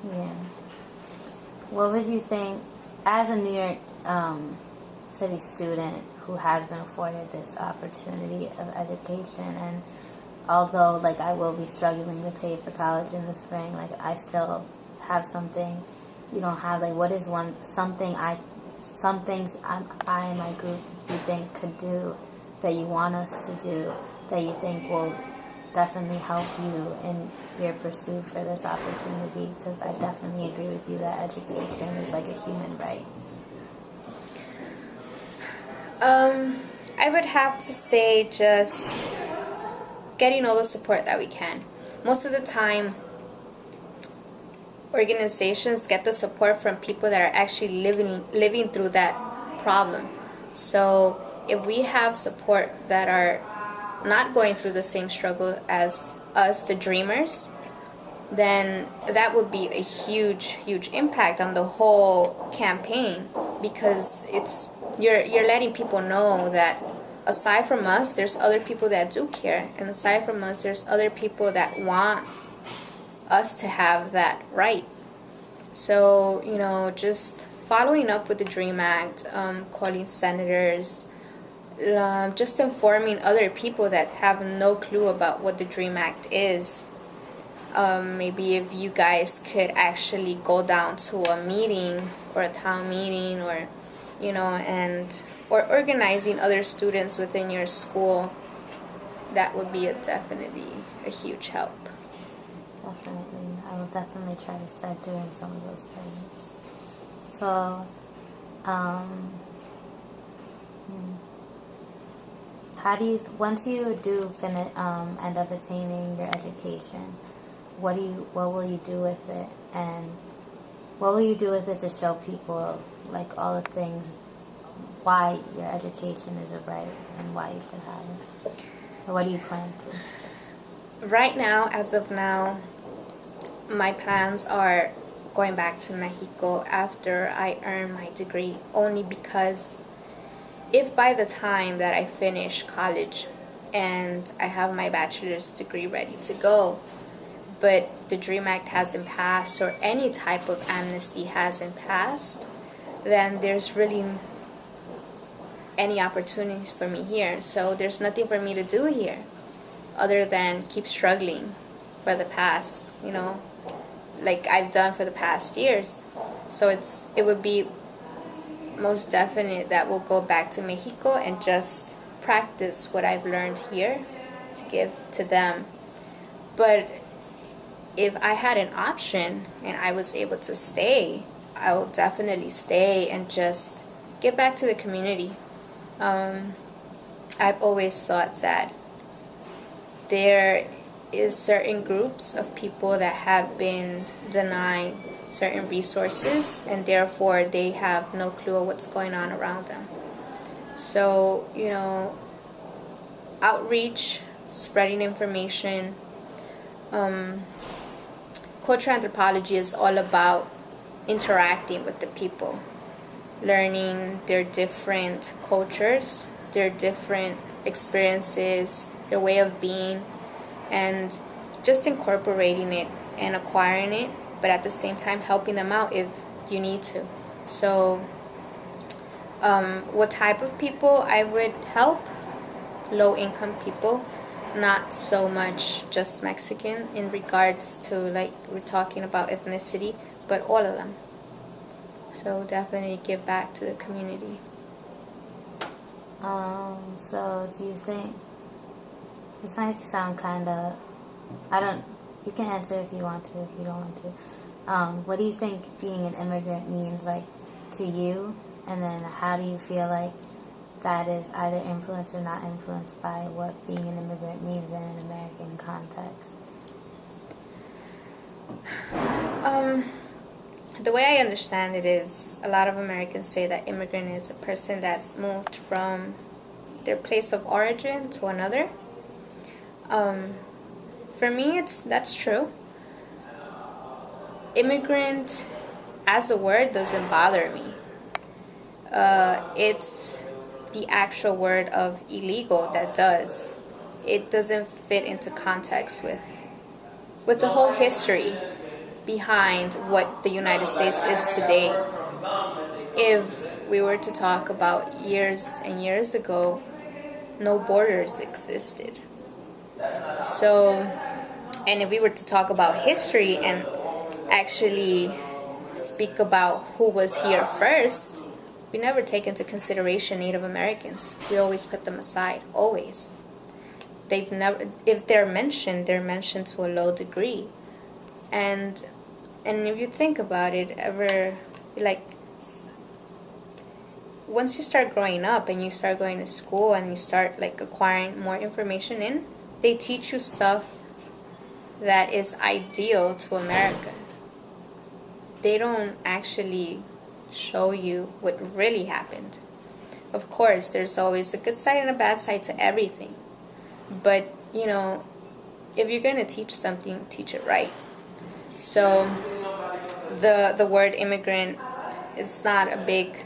Yeah. What would you think, as a New York City student who has been afforded this opportunity of education, and although like I will be struggling to pay for college in the spring, like I still have something you don't have. Like, what is some things I and my group you think could do that you want us to do that you think will definitely help you in your pursuit for this opportunity? Because I definitely agree with you that education is like a human right. I would have to say just getting all the support that we can. Most of the time, organizations get the support from people that are actually living through that problem. So if we have support that are not going through the same struggle as us, the dreamers, then that would be a huge impact on the whole campaign, because you're letting people know that aside from us there's other people that do care, and aside from us there's other people that want us to have that right. So just following up with the Dream Act, calling senators, just informing other people that have no clue about what the Dream Act is. Maybe if you guys could actually go down to a meeting or a town meeting, or or organizing other students within your school, that would be definitely a huge help. Definitely. I will definitely try to start doing some of those things. So, how do you, once you do end up attaining your education, what will you do with it, and what will you do with it to show people like all the things why your education is a right and why you should have it? Or what do you plan to? Right now, as of now, my plans are going back to Mexico after I earn my degree, only because if by the time that I finish college and I have my bachelor's degree ready to go, but the Dream Act hasn't passed or any type of amnesty hasn't passed, then there's really any opportunities for me here. So there's nothing for me to do here other than keep struggling for the past, like I've done for the past years. So it would be most definite that we'll go back to Mexico and just practice what I've learned here to give to them. But if I had an option and I was able to stay, I will definitely stay and just get back to the community. I've always thought that there is certain groups of people that have been denied certain resources, and therefore they have no clue of what's going on around them. So, outreach, spreading information. Cultural anthropology is all about interacting with the people, learning their different cultures, their different experiences, their way of being, and just incorporating it and acquiring it, but at the same time helping them out if you need to. So what type of people I would help? Low-income people, not so much just Mexican in regards to, like, we're talking about ethnicity, but all of them. So definitely give back to the community. So do you think, this might sound kind of, you can answer if you want to, if you don't want to. What do you think being an immigrant means, like, to you? And then how do you feel like that is either influenced or not influenced by what being an immigrant means in an American context? The way I understand it is, a lot of Americans say that immigrant is a person that's moved from their place of origin to another. For me, that's true. Immigrant as a word doesn't bother me. It's the actual word of illegal that does. It doesn't fit into context with the whole history behind what the United States is today. If we were to talk about years and years ago, no borders existed. So, and if we were to talk about history and actually speak about who was here first, we never take into consideration Native Americans. We always put them aside, always. They've never, if they're mentioned to a low degree. And if you think about it, once you start growing up and you start going to school and you start acquiring more information in, they teach you stuff that is ideal to America. They don't actually show you what really happened. Of course, there's always a good side and a bad side to everything. But, if you're going to teach something, teach it right. So, the word immigrant, it's not a big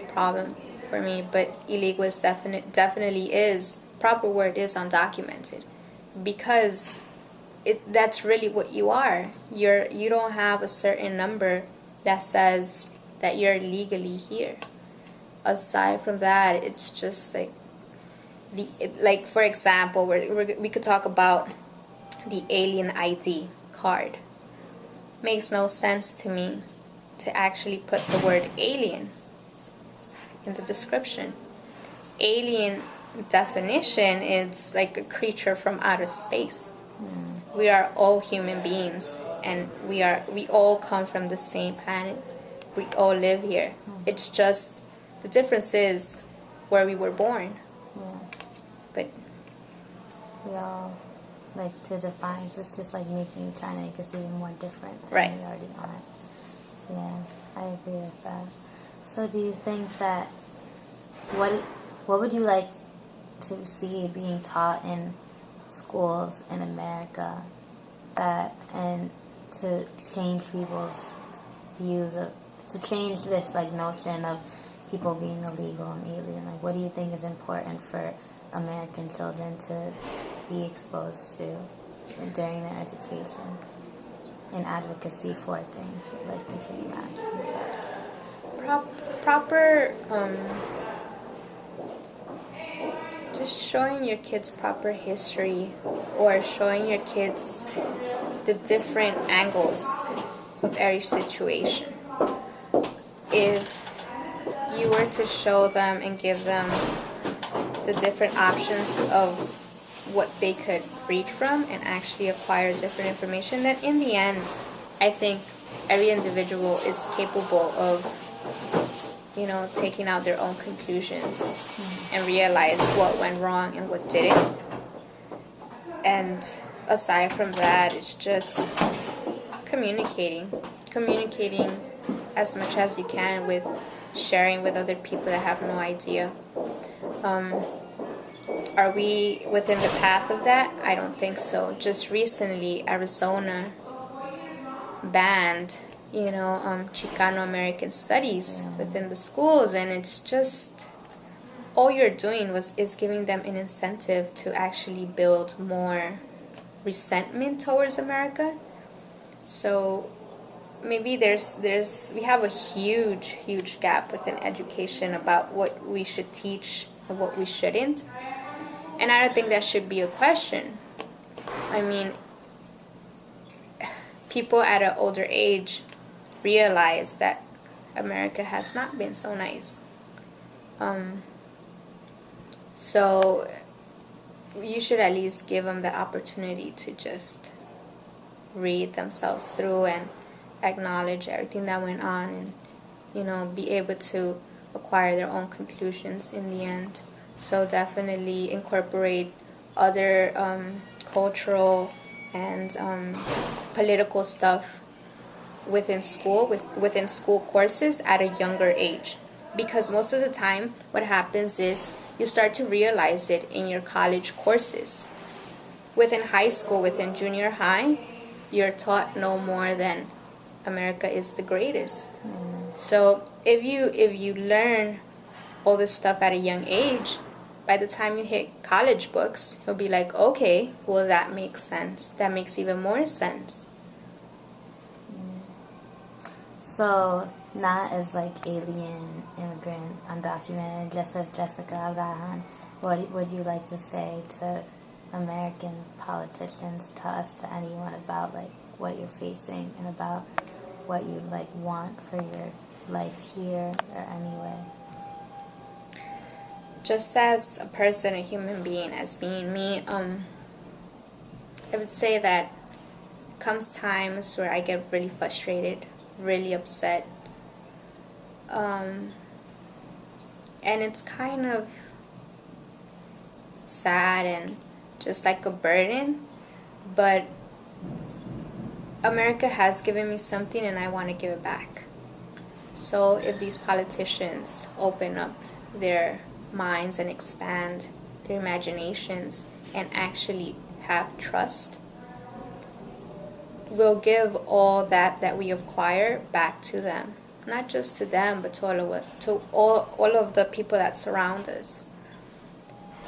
problem for me, but illegal is definitely is. Proper word is undocumented, because that's really what you are. You don't have a certain number that says that you're legally here. Aside from that, it's just for example, we could talk about the alien ID card. Makes no sense to me to actually put the word alien in the description. Alien definition is like a creature from outer space. We are all human beings, and we all come from the same planet. We all live here. It's just the difference is where we were born. But we all to define. It's just trying to make us even more different than right. we already are. Yeah, I agree with that. So, do you think that what would you like to see being taught in schools in America and to change people's views to change this notion of people being illegal and alien? What do you think is important for American children to be exposed to during their education and advocacy for things like the Dream Act and such? Proper just showing your kids proper history, or showing your kids the different angles of every situation. If you were to show them and give them the different options of what they could read from and actually acquire different information, then in the end, I think every individual is capable of taking out their own conclusions and realize what went wrong and what didn't. And aside from that, it's just communicating as much as you can, with sharing with other people that have no idea. Are we within the path of that? I don't think so. Just recently, Arizona banned Chicano American studies within the schools, and it's just all you're doing is giving them an incentive to actually build more resentment towards America. So maybe we have a huge gap within education about what we should teach and what we shouldn't, and I don't think that should be a question. I mean, people at an older age realize that America has not been so nice. So you should at least give them the opportunity to just read themselves through and acknowledge everything that went on, and be able to acquire their own conclusions in the end. So definitely incorporate other cultural and political stuff within school courses at a younger age, because most of the time what happens is you start to realize it in your college courses. Within high school, within junior high, you're taught no more than America is the greatest. So if you learn all this stuff at a young age, by the time you hit college books, you'll be like, okay, well, that makes sense. That makes even more sense. So, not as like alien, immigrant, undocumented, just as Jessica Abrajan, what would you like to say to American politicians, to us, to anyone about like what you're facing and about what you like want for your life here or anywhere? Just as a person, a human being, as being me, I would say that comes times where I get really frustrated, really upset, and it's kind of sad and just like a burden, but America has given me something and I want to give it back. So if these politicians open up their minds and expand their imaginations and actually have trust, we'll give all that we acquire back to them. Not just to them, but to all of the people that surround us.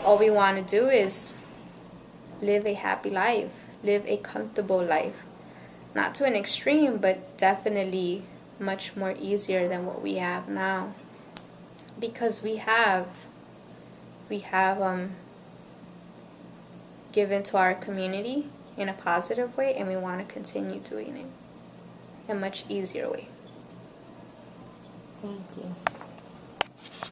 All we want to do is live a happy life, live a comfortable life. Not to an extreme, but definitely much more easier than what we have now. Because we have given to our community in a positive way, and we want to continue doing it in a much easier way. Thank you.